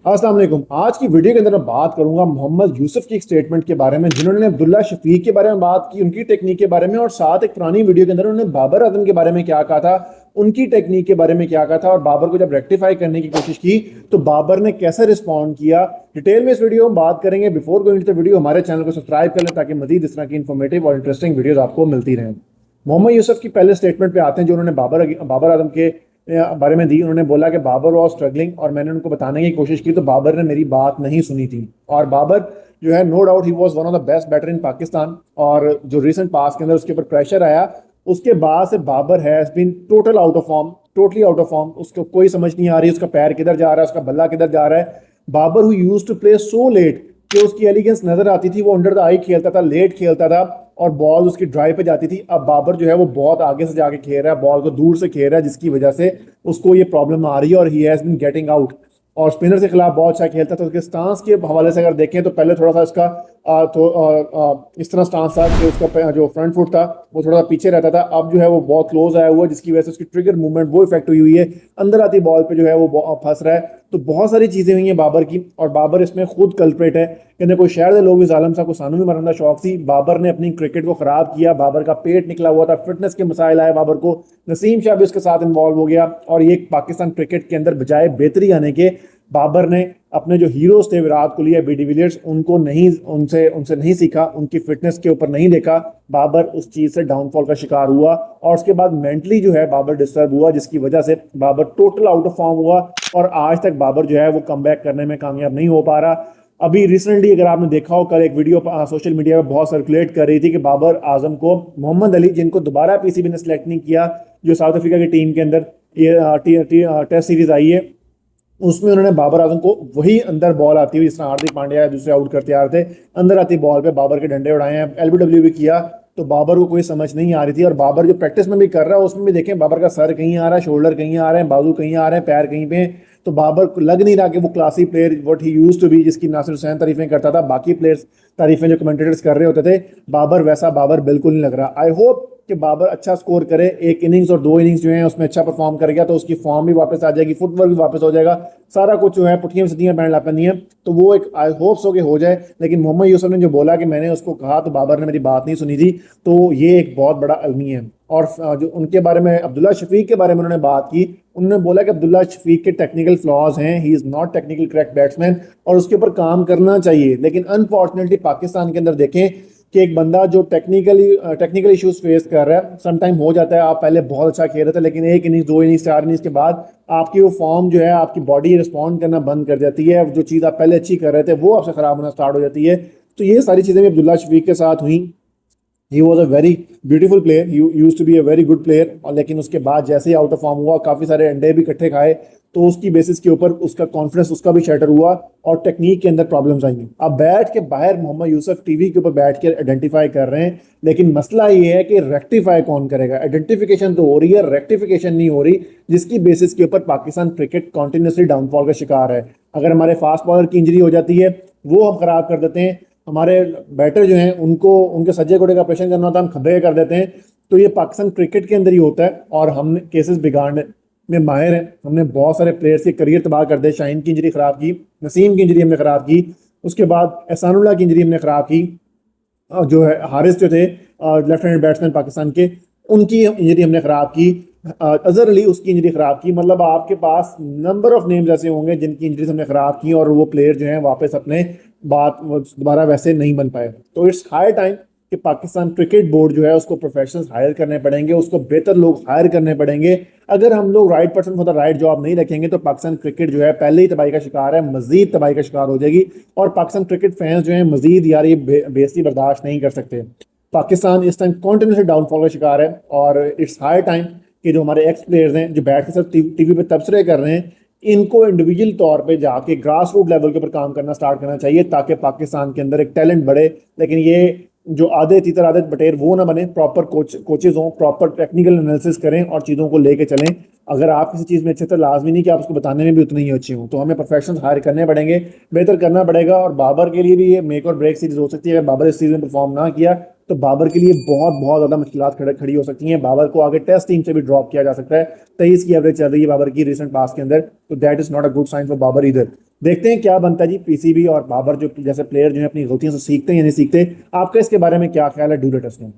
अस्सलाम वालेकुम। आज की वीडियो के अंदर मैं बात करूंगा मोहम्मद यूसुफ की एक स्टेटमेंट के बारे में, जिन्होंने अब्दुल्ला शफीक के बारे में बात की, उनकी टेक्निक के बारे में, और साथ एक पुरानी वीडियो के अंदर उन्होंने बाबर आजम के बारे में क्या कहा था, उनकी टेक्निक के बारे में क्या कहा था, और बाबर को जब रेक्टिफाई करने की कोशिश की तो बाबर ने कैसे रिस्पॉन्ड किया। डिटेल में इस वीडियो में बात करेंगे। Before going to the video, हमारे चैनल को सब्सक्राइब कर लें ताकि मजीद इस तरह की इन्फॉर्मेटिव और इंटरेस्टिंग वीडियोस आपको मिलती रहें। मोहम्मद यूसुफ की पहले स्टेटमेंट पे आते हैं जो उन्होंने बाबर आजम के बारे में दी। उन्होंने बोला कि बाबर वॉज स्ट्रगलिंग, और मैंने उनको बताने की कोशिश की तो बाबर ने मेरी बात नहीं सुनी थी। और बाबर जो है, नो डाउट ही was one of the best batter in Pakistan, और जो रिसेंट पास के अंदर उसके ऊपर प्रेशर आया उसके बाद से Babar has been total out of form, totally out of form. उसको कोई समझ नहीं आ रही उसका पैर किधर जा रहा है, उसका बल्ला किधर जा रहा है। Babar who used to play so late कि उसकी एलिगेंस नजर आती थी, वो अंडर द आई खेलता था, लेट खेलता था और बॉल उसकी ड्राइव पे जाती थी। अब बाबर जो है वो बहुत आगे से जाके खेल रहा है, बॉल को दूर से खेल रहा है, जिसकी वजह से उसको ये प्रॉब्लम आ रही है और he has been getting out. और स्पिनर के खिलाफ बहुत अच्छा खेलता था। उसके स्टांस के हवाले से अगर देखें तो पहले थोड़ा सा इसका इस तरह स्टांस था कि उसका जो फ्रंट फुट था वो थोड़ा सा पीछे रहता था। अब जो है वो बहुत क्लोज आया हुआ है, जिसकी वजह से उसकी ट्रिगर मूवमेंट वो इफेक्ट हुई है, अंदर आती बॉल पे जो है वो फंस रहा है। तो बहुत सारी चीजें हुई हैं बाबर की, और बाबर इसमें खुद कल्प्रेट है। कहते कोई शहर के लोग भी जालम सा, को सानू भी मरना शौक थी। बाबर ने अपनी क्रिकेट को खराब किया, बाबर का पेट निकला हुआ था, फिटनेस के मसाइल आए बाबर को। नसीम शाह भी उसके साथ इन्वॉल्व हो गया, और ये पाकिस्तान क्रिकेट के अंदर बजाय बेहतरी आने के बाबर ने अपने जो हीरोज थे विराट कोहली या बी डिविलियर्स, उनको नहीं उनसे उनसे नहीं सीखा, उनकी फिटनेस के ऊपर नहीं देखा। बाबर उस चीज से डाउनफॉल का शिकार हुआ, और उसके बाद मेंटली जो है बाबर डिस्टर्ब हुआ, जिसकी वजह से Babar total out of form हुआ, और आज तक बाबर जो है वो कम बैक करने में कामयाब नहीं हो पा रहा। अभी रिसेंटली अगर आपने देखा हो, कल एक वीडियो सोशल मीडिया में बहुत सर्कुलेट कर रही थी कि बाबर आजम को मोहम्मद अली, जिनको दोबारा पीसीबी ने सिलेक्ट नहीं किया, जो साउथ अफ्रीका की टीम के अंदर ये टेस्ट सीरीज आई है, उसमें उन्होंने बाबर आजम को वही अंदर बॉल आती हुई, जिस तरह हार्दिक पांड्या दूसरे आउट करते आ रहे थे, अंदर आती बॉल पे बाबर के डंडे उड़ाए हैं, एलबीडब्ल्यू भी किया। तो बाबर को कोई समझ नहीं आ रही थी, और बाबर जो प्रैक्टिस में भी कर रहा है उसमें भी देखें बाबर का सर कहीं आ रहा है, शोल्डर कहीं आ रहे हैं, बाजू कहीं आ रहे हैं, पैर कहीं पे। तो बाबर को लग नहीं रहा कि वो classy player what he used to be, जिसकी नासिर हुसैन तारीफें करता था, बाकी प्लेयर्स तारीफें जो कमेंटेटर्स कर रहे होते थे, बाबर वैसा बाबर बिल्कुल नहीं लग रहा। आई होप कि बाबर अच्छा स्कोर करे, एक इनिंग्स और दो इनिंग्स जो है उसमें अच्छा परफॉर्म कर गया तो उसकी फॉर्म भी वापस आ जाएगी, फुटवर्क भी वापस हो जाएगा, सारा कुछ जो है पुठियां सदियां पैन लापनी है, तो वो एक आई होप सो के हो जाए। लेकिन मोहम्मद यूसुफ ने जो बोला कि मैंने उसको कहा तो बाबर ने मेरी बात नहीं सुनी थी, तो ये एक बहुत बड़ा अलमी है। और जो उनके बारे में अब्दुल्ला शफीक के बारे में उन्होंने बात की, उन्होंने बोला कि अब्दुल्ला शफीक के टेक्निकल फ्लॉज हैं, he is not technical correct batsman, और उसके ऊपर काम करना चाहिए। लेकिन अनफॉर्चुनेटली पाकिस्तान के अंदर देखें कि एक बंदा जो टेक्निकल इश्यूज फेस कर रहा है, सम टाइम हो जाता है, आप पहले बहुत अच्छा खेल रहे थे लेकिन एक इनिंग्स, दो इनिंग्स, चार इनिंग्स के बाद आपकी वो फॉर्म जो है, आपकी बॉडी रिस्पॉन्ड करना बंद कर जाती है, जो चीज़ आप पहले अच्छी कर रहे थे वो आपसे खराब होना स्टार्ट हो जाती है। तो ये सारी चीज़ें भी अब्दुल्ला शफीक के साथ हुई। He was a very beautiful player, use to be a very good player, और लेकिन उसके बाद जैसे ही आउट ऑफ फॉर्म हुआ, काफ़ी सारे अंडे भी इकट्ठे खाए, तो उसकी बेसिस के ऊपर उसका कॉन्फिडेंस उसका भी शटर हुआ, और टेक्निक के अंदर प्रॉब्लम्स आई। अब बैठ के बाहर मोहम्मद यूसुफ टीवी के ऊपर बैठ के आइडेंटिफाई कर रहे हैं, लेकिन मसला ये है कि रेक्टिफाई कौन करेगा। आइडेंटिफिकेशन तो हो रही है, रेक्टिफिकेशन नहीं हो रही, जिसकी बेसिस के ऊपर पाकिस्तान क्रिकेट कॉन्टिन्यूसली डाउनफॉल का शिकार है। अगर हमारे फास्ट बॉलर की इंजरी हो जाती है वो हम खराब कर देते हैं, हमारे बैटर जो हैं उनको उनके सज्जे घोड़े का ऑपरेशन करना होता है, हम खब्बे कर देते हैं। तो ये पाकिस्तान क्रिकेट के अंदर ही होता है, और हमने केसेस बिगाड़ने में माहिर हैं। हमने बहुत सारे प्लेयर्स के करियर तबाह कर दिए। शाहीन की इंजरी खराब की, नसीम की इंजरी हमने खराब की, उसके बाद एहसानुल्लाह की इंजरी हमने खराब की, जो है हारिस जो थे लेफ्ट हैंड बैट्समैन पाकिस्तान के, उनकी इंजरी हमने खराब की, अजहर अली उसकी इंजरी खराब की। मतलब आपके पास नंबर ऑफ नेम्स ऐसे होंगे जिनकी इंजरीज हमने खराब की, और वो प्लेयर जो हैं वापस अपने बात दोबारा वैसे नहीं बन पाए। तो इट्स हाई टाइम कि पाकिस्तान क्रिकेट बोर्ड जो है उसको प्रोफेशनल्स हायर करने पड़ेंगे, उसको बेहतर लोग हायर करने पड़ेंगे। अगर हम लोग right person for the right job नहीं रखेंगे तो पाकिस्तान क्रिकेट जो है पहले ही तबाही का शिकार है, मजीद तबाही का शिकार हो जाएगी, और पाकिस्तान क्रिकेट फैंस जो है मजीद यार ये बेइज्जती बर्दाश्त नहीं कर सकते। पाकिस्तान इस टाइम कॉन्टिन्यूसली डाउनफॉल का शिकार है, और इट्स हाई टाइम कि जो हमारे एक्स प्लेयर्स हैं जो बैठ के साथ टीवी पे तबसरे कर रहे हैं, इनको इंडिविजुअल तौर पे जाके ग्रास रूट लेवल के ऊपर काम करना स्टार्ट करना चाहिए, ताकि पाकिस्तान के अंदर एक टैलेंट बढ़े। लेकिन ये जो आदत तीतर आदत बटेर वो ना बने, प्रॉपर कोचेज हों, प्रॉपर टेक्निकल एनालिसिस करें और चीज़ों को लेके चलें। अगर आप किसी चीज़ में अच्छे तो लाजमी नहीं कि आप उसको बताने में भी उतने ही अच्छे हों, तो हमें प्रोफेशनल्स हायर करने पड़ेंगे, बेहतर करना पड़ेगा। और बाबर के लिए भी ये मेक और ब्रेक सीरीज हो सकती है। अगर बाबर इस सीजन परफॉर्म ना किया तो बाबर के लिए बहुत बहुत ज़्यादा मुश्किलात खड़ी हो सकती हैं। बाबर को आगे टेस्ट टीम से भी ड्रॉप किया जा सकता है। 23 की एवरेज चल रही है बाबर की रिसेंट पास के अंदर, तो that is not a good sign for Babar इधर। देखते हैं क्या बनता है जी। पीसीबी और बाबर जो जैसे प्लेयर जो है अपनी गलतियों से सीखते हैं या नहीं सीखते। आपका इसके बारे में क्या ख्याल है? Do let us know.